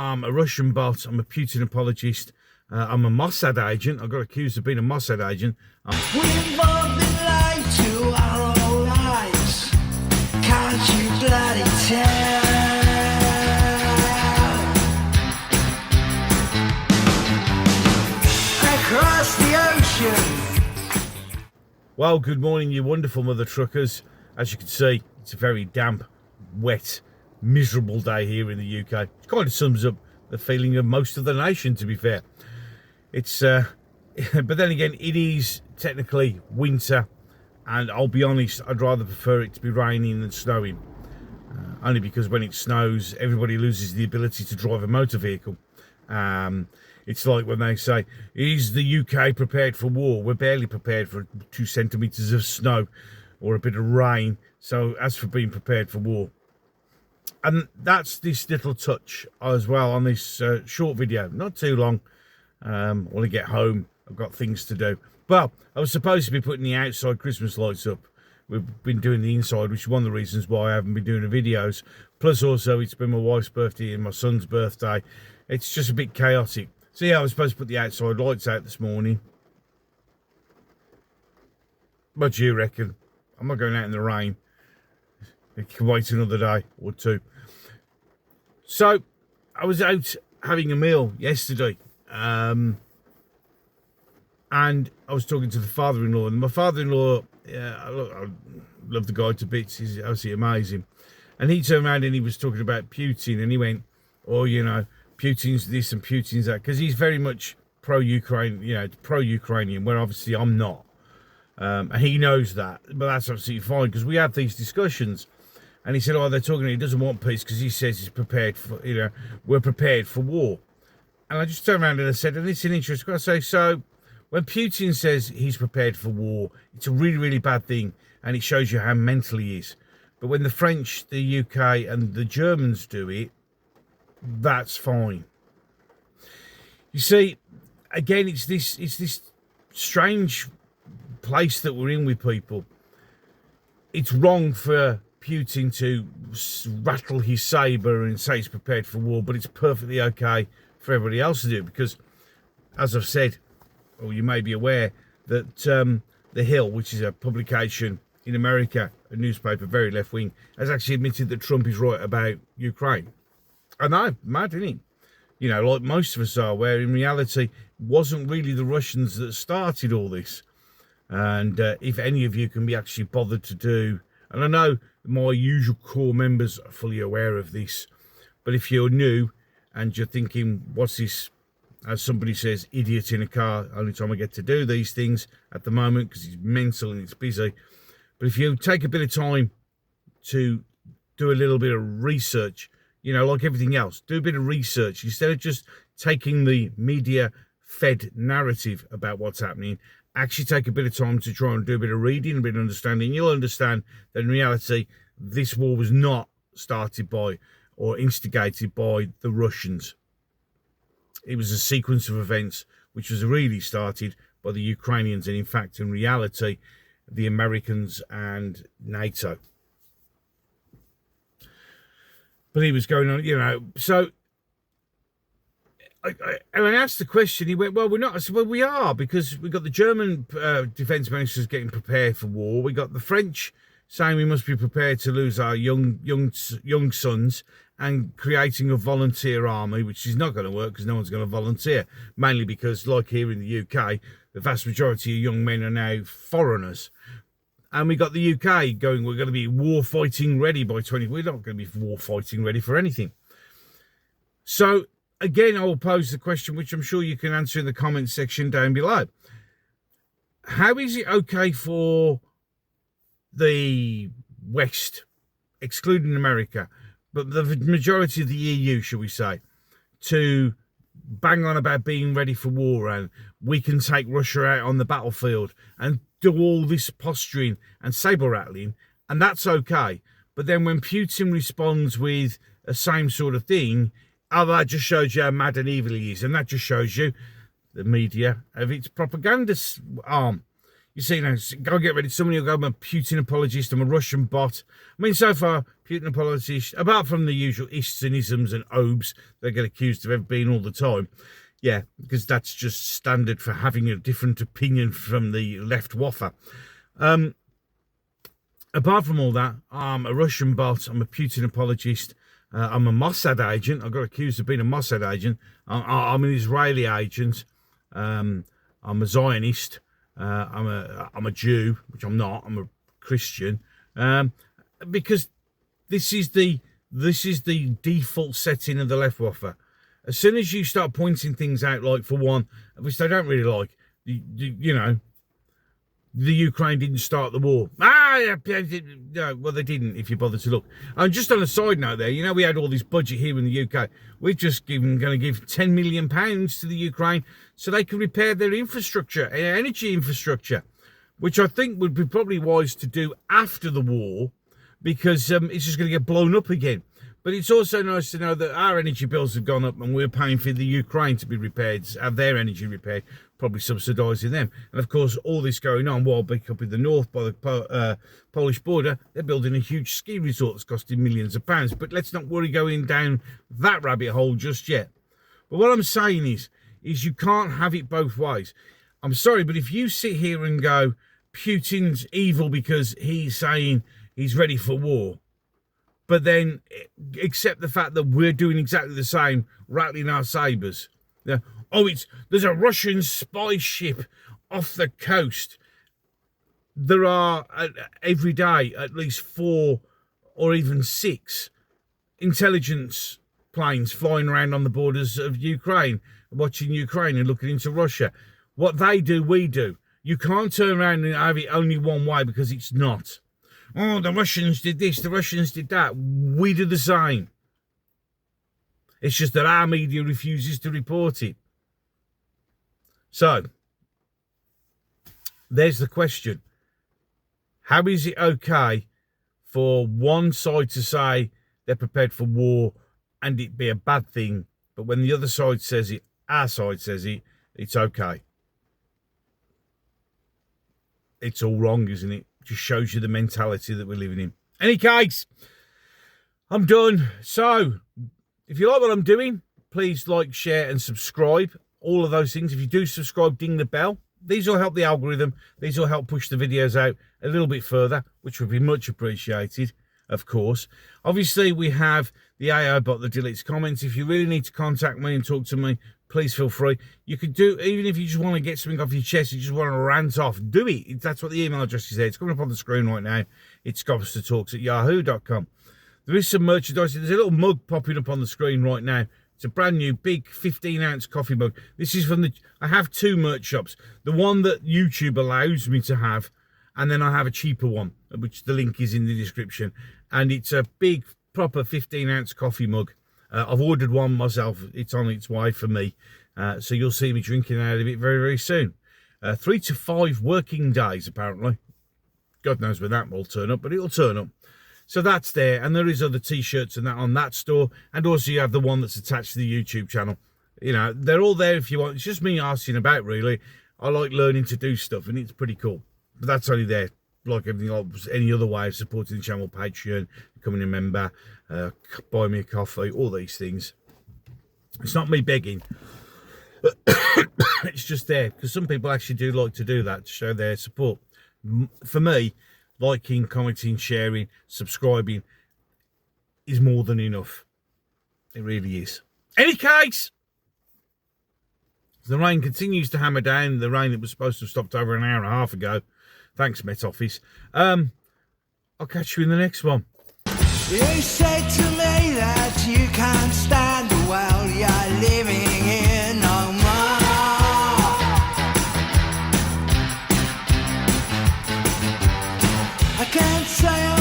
I'm a Russian bot. I'm a Putin apologist. I'm a Mossad agent. I got accused of being a Mossad agent. We've all been lied to our own lives. Can't you bloody tell? Across the ocean. Well, good morning, you wonderful mother truckers. As you can see, it's a very damp, wet, miserable day here in the UK. It kind of sums up the feeling of most of the nation, to be fair. It's but then again, it is technically winter, and I'll be honest, I'd rather prefer it to be raining than snowing. Only because when it snows, everybody loses the ability to drive a motor vehicle. It's like when they say, is the UK prepared for war? We're barely prepared for 2 centimetres of snow or a bit of rain. So as for being prepared for war. And that's this little touch as well on this short video. Not too long. When I get home, I've got things to do. Well, I was supposed to be putting the outside Christmas lights up. We've been doing the inside, which is one of the reasons why I haven't been doing the videos. Plus also, it's been my wife's birthday and my son's birthday. It's just a bit chaotic. So yeah, I was supposed to put the outside lights out this morning. What do you reckon? I'm not going out in the rain. I can wait another day or two. So, I was out having a meal yesterday. And I was talking to the father-in-law. And my father-in-law, I love the guy to bits. He's absolutely amazing. And he turned around and he was talking about Putin. And he went, oh, you know, Putin's this and Putin's that. Because he's very much pro-Ukraine, you know, pro-Ukrainian, where obviously I'm not. And he knows that. But that's absolutely fine because we have these discussions. And he said, oh, they're talking, he doesn't want peace because he says he's prepared for, you know, we're prepared for war. And I just turned around and I said, and it's an interesting, I say, so when Putin says he's prepared for war, it's a really, really bad thing. And it shows you how mental he is. But when the French, the UK and the Germans do it, that's fine. You see, again, it's this strange place that we're in with people. It's wrong for Putin to rattle his saber and say he's prepared for war, but it's perfectly okay for everybody else to do it because, as I've said, or you may be aware, that The Hill, which is a publication in America, a newspaper, very left-wing, has actually admitted that Trump is right about Ukraine. I know, mad, isn't he? You know, like most of us are, where in reality, it wasn't really the Russians that started all this. And if any of you can be actually bothered to do, and I know my usual core members are fully aware of this, but if you're new and you're thinking, what's this, as somebody says, idiot in a car, only time I get to do these things at the moment because it's mental and it's busy. But if you take a bit of time to do a little bit of research, you know, like everything else, do a bit of research instead of just taking the media-fed narrative about what's happening. Actually take a bit of time to try and do a bit of reading, a bit of understanding. You'll understand that in reality, this war was not started by or instigated by the Russians. It was a sequence of events which was really started by the Ukrainians and, in fact, in reality, the Americans and NATO. But he was going on, you know, so I asked the question, he went, well, we're not. I said, well, we are, because we've got the German defence ministers getting prepared for war. We got the French saying we must be prepared to lose our young sons and creating a volunteer army, which is not going to work because no one's going to volunteer, mainly because, like here in the UK, the vast majority of young men are now foreigners. And we got the UK going, we're going to be war fighting ready by 20. We're not going to be war fighting ready for anything. So, again, I will pose the question, which I'm sure you can answer in the comment section down below. How is it okay for the West, excluding America, but the majority of the EU, shall we say, to bang on about being ready for war and we can take Russia out on the battlefield and do all this posturing and saber rattling, and that's okay. But then when Putin responds with the same sort of thing, oh, that just shows you how mad and evil he is. And that just shows you the media of its propaganda arm. You see, now, go get ready. Somebody will go, I'm a Putin apologist, I'm a Russian bot. I mean, so far, Putin apologist, apart from the usual ists and isms and obes they get accused of ever being all the time. Yeah, because that's just standard for having a different opinion from the left waffer. Apart from all that, I'm a Russian bot, I'm a Putin apologist, I'm a Mossad agent. I got accused of being a Mossad agent. I'm an Israeli agent. I'm a Zionist. I'm a Jew, which I'm not. I'm a Christian, because this is the default setting of the left waffer. As soon as you start pointing things out, like for one, which they don't really like, you know, the Ukraine didn't start the war. No, well, they didn't, if you bother to look. And just on a side note there, you know, we had all this budget here in the UK. We're just going to give £10 million to the Ukraine so they can repair their infrastructure, energy infrastructure, which I think would be probably wise to do after the war, because it's just going to get blown up again. But it's also nice to know that our energy bills have gone up and we're paying for the Ukraine to be repaired, have their energy repaired, probably subsidising them. And of course, all this going on while back up in the north by the Polish border, they're building a huge ski resort that's costing millions of pounds. But let's not worry going down that rabbit hole just yet. But what I'm saying is you can't have it both ways. I'm sorry, but if you sit here and go, Putin's evil because he's saying he's ready for war, but then accept the fact that we're doing exactly the same, rattling our sabres. Yeah. Oh, there's a Russian spy ship off the coast. There are every day at least 4 or even 6 intelligence planes flying around on the borders of Ukraine, watching Ukraine and looking into Russia. What they do, we do. You can't turn around and have it only one way, because it's not. Oh, the Russians did this, the Russians did that. We do the same. It's just that our media refuses to report it. So, there's the question. How is it okay for one side to say they're prepared for war and it be a bad thing, but when the other side says it, our side says it, it's okay? It's all wrong, isn't it? Just shows you the mentality that we're living in. Any case, I'm done. So, if you like what I'm doing, please like, share and subscribe. All of those things. If you do subscribe, ding the bell. These will help the algorithm. These will help push the videos out a little bit further, which would be much appreciated, of course. Obviously, we have the AI bot that deletes comments. If you really need to contact me and talk to me, please feel free. You could do, even if you just want to get something off your chest, you just want to rant off, do it. That's what the email address is there. It's coming up on the screen right now. It's gobstertalks@yahoo.com. There is some merchandise. There's a little mug popping up on the screen right now. It's a brand new big 15-ounce coffee mug. This is from I have 2 merch shops. The one that YouTube allows me to have, and then I have a cheaper one, which the link is in the description. And it's a big, proper 15-ounce coffee mug. I've ordered one myself. It's on its way for me. So you'll see me drinking out of it very, very soon. 3 to 5 working days, apparently. God knows when that will turn up, but it'll turn up. So that's there. And there is other T-shirts and that on that store. And also you have the one that's attached to the YouTube channel. You know, they're all there if you want. It's just me asking about, really. I like learning to do stuff, and it's pretty cool. But that's only there. Like everything else, any other way of supporting the channel, Patreon, becoming a member, buy me a coffee, all these things. It's not me begging. It's just there, because some people actually do like to do that, to show their support. For me, liking, commenting, sharing, subscribing is more than enough. It really is. Any case, the rain continues to hammer down. The rain that was supposed to have stopped over an hour and a half ago. Thanks, Met Office. I'll catch you in the next one. You said to me that you can't stand the world you're living in no more. I can't say